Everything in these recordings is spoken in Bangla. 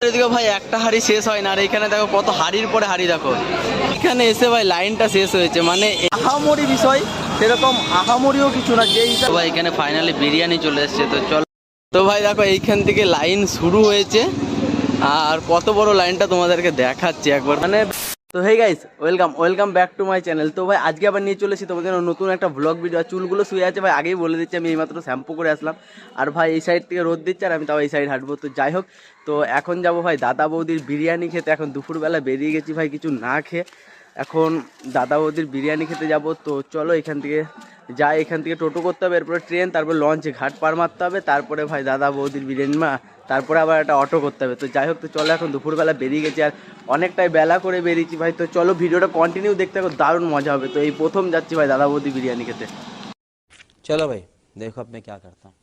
এদিকে ভাই একটা হাড়ি শেষ হয় না, আর এখানে দেখো কত হাড়ির পরে হাড়ি। দেখো এখানে এসে ভাই লাইনটা শেষ হয়েছে, মানে আহামরি বিষয় সেরকম আহামরিও কিছু না। যেই ভাই এখানে ফাইনালি বিরিয়ানি চলে এসছে, তো চল। তো ভাই দেখো এইখান থেকে লাইন শুরু হয়েছে, আর কত বড় লাইনটা তোমাদেরকে দেখাচ্ছি একবার। মানে তো hey guys, welcome back to my channel. তো ভাই আজকে আবার নিয়ে চলেছি তোমাদের নতুন একটা ব্লগ ভিডিও। আর চুলগুলো শুয়ে আছে ভাই, আগেই বলে দিচ্ছি, আমি এইমাত্র শ্যাম্পু করে আসলাম। আর ভাই এই সাইড থেকে রোদ দিচ্ছে, আর আমি তাও এই সাইড হাঁটবো। তো যাই হোক, তো এখন যাবো ভাই দাদা বৌদির বিরিয়ানি খেতে। এখন দুপুরবেলা বেরিয়ে গেছি ভাই কিছু না খেয়ে, এখন দাদা বৌদির বিরিয়ানি খেতে যাব। তো চলো এখান থেকে যাই, এখান থেকে টোটো করতে হবে, এরপরে ট্রেন, তারপর লঞ্চে ঘাট পার মারতে হবে, তারপরে ভাই দাদা বৌদির বিরিয়ানি তারপরে আবার একটা অটো করতে হবে। তো যাই হোক, তো চলো এখন দুপুরবেলা বেরিয়ে গেছি, আর অনেকটাই বেলা করে বেরিয়েছি ভাই। তো চলো ভিডিওটা কন্টিনিউ দেখতে থাকো, দারুণ মজা হবে। তো এই প্রথম যাচ্ছি ভাই দাদা বৌদি বিরিয়ানি খেতে। चलो भाई देखो अब मैं क्या करता हूँ।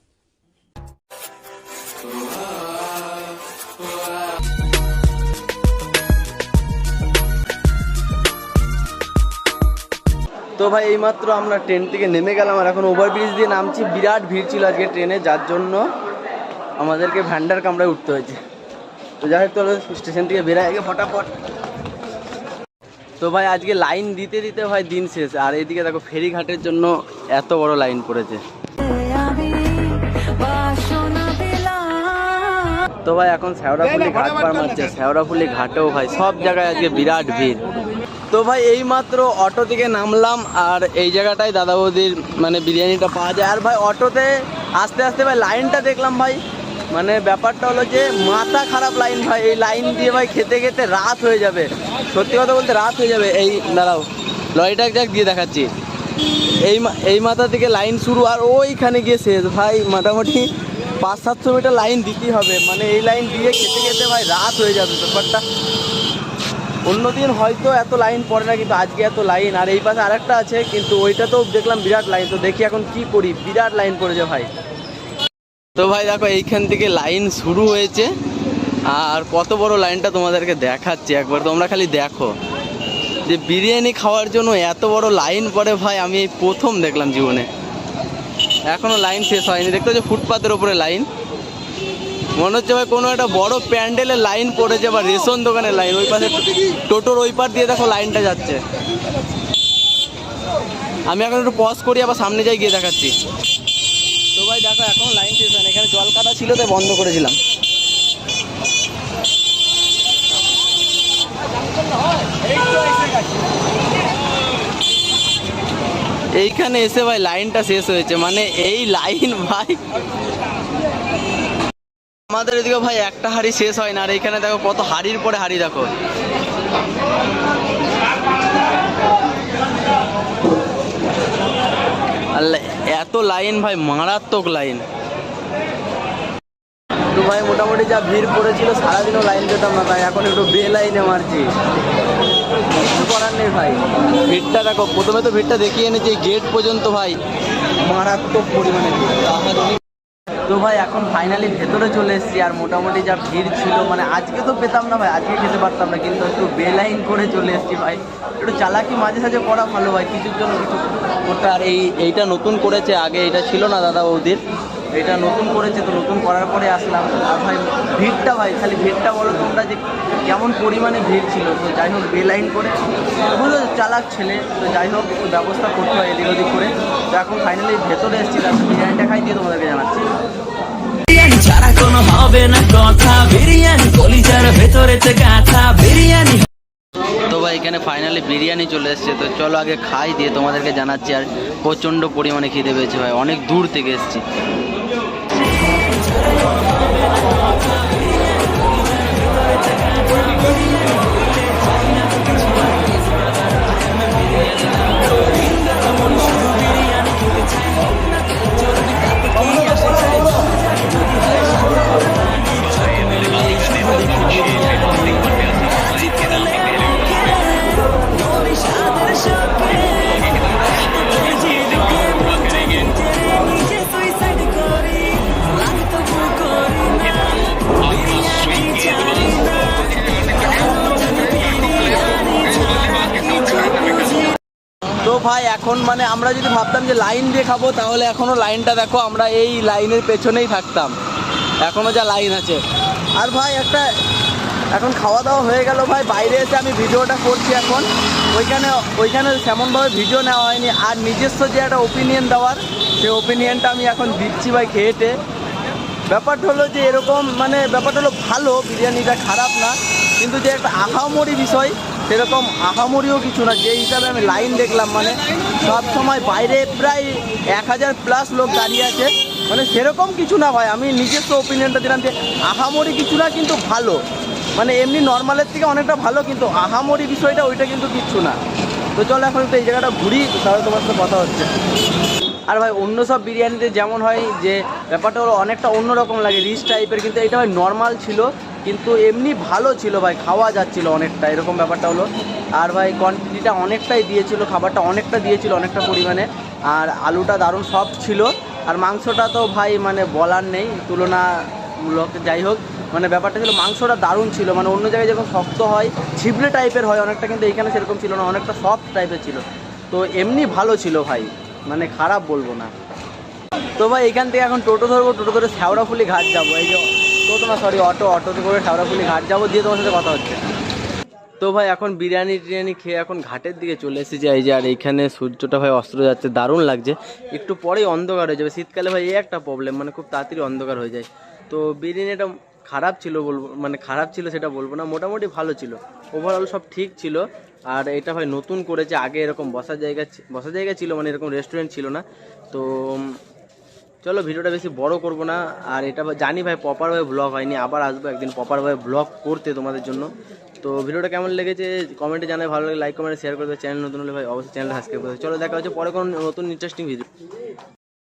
তো ভাই এইমাত্র আমরা ট্রেন থেকে নেমে গেলাম, আর এখন ওভারব্রিজ দিয়ে নামছি। বিরাট ভিড় ছিল আজকে ট্রেনে, যার জন্য আমাদেরকে ভ্যান্ডার কামড়ায় উঠতে হয়েছে। তো যাই হোক, তো স্টেশন থেকে বেরোয় গিয়ে ফটাফট। তো ভাই আজকে লাইন দিতে দিতে ভাই দিন শেষ, আর এইদিকে দেখো ফেরিঘাটের জন্য এত বড় লাইন পড়েছে। তো ভাই এখন শেওড়াফুলি ঘাট পার মারছে, শেওড়াফুলি ঘাটেও ভাই সব জায়গায় আজকে বিরাট ভিড়। তো ভাই এইমাত্র অটো থেকে নামলাম, আর এই জায়গাটায় দাদা বৌদির মানে বিরিয়ানিটা পাওয়া যায়। আর ভাই অটোতে আস্তে আস্তে ভাই লাইনটা দেখলাম ভাই, মানে ব্যাপারটা হলো যে মাথা খারাপ লাইন ভাই। এই লাইন দিয়ে ভাই খেতে খেতে রাত হয়ে যাবে, সত্যি কথা বলতে রাত হয়ে যাবে। এই দাঁড়াও, লরিটা যাক দিয়ে দেখাচ্ছি। এই মাথা থেকে লাইন শুরু, আর ওইখানে গিয়ে শেষ ভাই। মোটামুটি 500-700 মিটার লাইন দিতেই হবে, মানে এই লাইন দিয়ে খেতে খেতে ভাই রাত হয়ে যাবে। ব্যাপারটা অন্যদিন হয়তো এত লাইন পড়ে না, কিন্তু আজকে এত লাইন। আর এই পাশে আরেকটা আছে, কিন্তু ওইটা তো দেখলাম বিরাট লাইন। তো দেখি এখন কি করি, বিরাট লাইন পড়েছে ভাই। তো ভাই দেখো এইখান থেকে লাইন শুরু হয়েছে, আর কত বড় লাইনটা তোমাদেরকে দেখাচ্ছি একবার। তোমরা খালি দেখো যে বিরিয়ানি খাওয়ার জন্য এত বড় লাইন পড়ে ভাই, আমি এই প্রথম দেখলাম জীবনে। এখনো লাইন শেষ হয়নি, দেখতে হচ্ছে ফুটপাতের ওপরে লাইন। মনে হচ্ছে ভাই কোনো একটা বড় প্যান্ডেলের লাইন পড়েছে, বা রেশন দোকানের লাইন। ওই পাশে টোটোর ওই পার দিয়ে দেখো লাইনটা যাচ্ছে। আমি এখন একটু পজ করি, আবার সামনে যাই গিয়ে দেখাচ্ছি। তো ভাই দেখো এখন লাইন শেষ হয় না, এখানে জল কাটা ছিল তাই বন্ধ করেছিলাম। এইখানে এসে ভাই লাইনটা শেষ হয়েছে, মানে এই লাইন ভাই। আমাদের এদিকে ভাই একটা হাড়ি শেষ হয় না, আর এইখানে দেখো কত হাড়ির পরে হাড়ি। দেখো আল্লাহ, এত লাইন ভাই, মারাত্মক লাইন। তো ভাই মোটামুটি যা ভিড় পড়েছিল, সারাদিনও লাইন পেতাম না, তাই এখন একটু লাইনে মারছি। কিছু করার নেই ভাই। ভিড়টা দেখো, প্রথমে তো ভিড়টা দেখিয়ে এনেছি গেট পর্যন্ত ভাই, মারাত্মক পরিমাণে ভিড়। তো ভাই এখন ফাইনালি ভেতরে চলে এসেছি, আর মোটামুটি যা ভিড় ছিল, মানে আজকে তো পেতাম না ভাই, আজকে খেতে পারতাম না, কিন্তু একটু লাইন করে চলে এসেছি ভাই। একটু চালাকি মাঝে সাঝে করা ভালো ভাই, কিছুর জন্য কিছু করতে। আর এইটা নতুন করেছে, আগে এটা ছিল না দাদা বৌদির, এটা নতুন করেছে। তো নতুন করার পরে আসলাম। আর ভাই ভিড়টা ভাই, খালি ভিড়টা বলো তোমরা যে কেমন পরিমাণে ভিড় ছিল। তো যাই হোক লাইন করে, বুঝলো চালাক ছেলে, তো যাই হোক একটু ব্যবস্থা করতে হয় এদিক ওদিক করে। তো এখন ফাইনালি ভেতরে এসেছি, তারপর বিরিয়ানিটা খাই দিয়ে তোমাদেরকে জানাচ্ছি। ছাড়া কোনো হবে না কথা, বিরিয়ানি কলিজার ভেতরেতে গাঁথা বিরিয়ানি। তো ভাই এখানে ফাইনালি বিরিয়ানি চলে এসছে, তো চলো আগে খাই দিয়ে তোমাদেরকে জানাচ্ছি। আর প্রচণ্ড পরিমাণে খিদে পেয়েছে ভাই, অনেক দূর থেকে এসেছি। তো ভাই এখন মানে আমরা যদি ভাবতাম যে লাইন দিয়ে খাবো, তাহলে এখনো লাইনটা দেখো, আমরা এই লাইনের পেছনেই থাকতাম, এখনো যা লাইন আছে। আর ভাই একটা এখন খাওয়া দাওয়া হয়ে গেল ভাই, বাইরে এসে আমি ভিডিওটা করছি এখন। ওইখানে তেমনভাবে ভিডিও নেওয়া হয়নি, আর নিজস্ব যে একটা ওপিনিয়ন দেওয়ার, সেই ওপিনিয়নটা আমি এখন দিচ্ছি ভাই খেয়েটে। ব্যাপারটা হলো যে এরকম, মানে ব্যাপারটা হলো ভালো, বিরিয়ানিটা খারাপ না, কিন্তু যে একটা আহামরি বিষয়, সেরকম আহামরিও কিছু না। যে হিসাবে আমি লাইন দেখলাম, মানে সব সময় বাইরে প্রায় 1000+ লোক দাঁড়িয়ে আছে, মানে সেরকম কিছু না ভাই। আমি নিজস্ব ওপিনিয়নটা দিলাম যে আহামরি কিছু না, কিন্তু ভালো, মানে এমনি নর্মালের থেকে অনেকটা ভালো, কিন্তু আহামরি বিষয়টা ওইটা কিন্তু কিচ্ছু না। তো চলো এখন একটু এই জায়গাটা ঘুরি, তাহলে তোমার সাথে কথা হচ্ছে। আর ভাই অন্য সব বিরিয়ানিতে যেমন হয় যে ব্যাপারটা হলো অনেকটা অন্যরকম লাগে, রিচ টাইপের, কিন্তু এটা ভাই নর্মাল ছিল, কিন্তু এমনি ভালো ছিল ভাই, খাওয়া যাচ্ছিল অনেকটা, এরকম ব্যাপারটা হলো। আর ভাই কোয়ান্টিটিটা অনেকটাই দিয়েছিল, খাবারটা অনেকটা দিয়েছিল, অনেকটা পরিমাণে। আর আলুটা দারুণ সফট ছিল, আর মাংসটা তো ভাই মানে বলার নেই, তুলনামূলক যাই হোক, মানে ব্যাপারটা ছিল মাংসটা দারুণ ছিল। মানে অন্য জায়গায় যেরকম শক্ত হয়, ছিবড়ে টাইপের হয় অনেকটা, কিন্তু এইখানে সেরকম ছিল না, অনেকটা সফট টাইপের ছিল। তো এমনি ভালো ছিল ভাই, মানে খারাপ বলবো না। তো ভাই এখান থেকে এখন টোটো ধরবো, টোটো ধরে শেওড়াফুলি ঘাট যাবো। এই যে অটোতে করে শেওড়াফুলি ঘাট যাবো, দিয়ে তোমার সাথে কথা হচ্ছে। তো ভাই এখন বিরিয়ানি খেয়ে এখন ঘাটের দিকে চলে এসেছি। এই যে আর এইখানে সূর্যটা ভাই অস্ত যাচ্ছে, দারুণ লাগছে। একটু পরেই অন্ধকার হয়ে যাবে, শীতকালে ভাই এই একটা প্রবলেম, মানে খুব তাড়াতাড়ি অন্ধকার হয়ে যায়। তো বিরিয়ানিটা খারাপ ছিল বলবো, মানে খারাপ ছিল সেটা বলবো না, মোটামুটি ভালো ছিল, ওভারঅল সব ঠিক ছিল। আর এটা ভাই নতুন করেছে, আগে এরকম বসার জায়গা ছিল, মানে এরকম রেস্টুরেন্ট ছিল না। তো চলো ভিডিওটা বেশি বড় করব না। আর এটা জানি ভাই প্রপারভাবে ব্লগ হয়নি, আবার আসবো একদিন প্রপারভাবে ব্লগ করতে তোমাদের জন্য। তো ভিডিওটা কেমন লেগেছে কমেন্টে জানাই, ভালো লাগে লাইক কমেন্ট শেয়ার করে দেবে, চ্যানেল নতুন হলে ভাই অবশ্যই চ্যানেলটা সাবস্ক্রাইব করবে। চলো দেখা হচ্ছে পরে কোনো নতুন ইন্টারেস্টিং ভিডিও।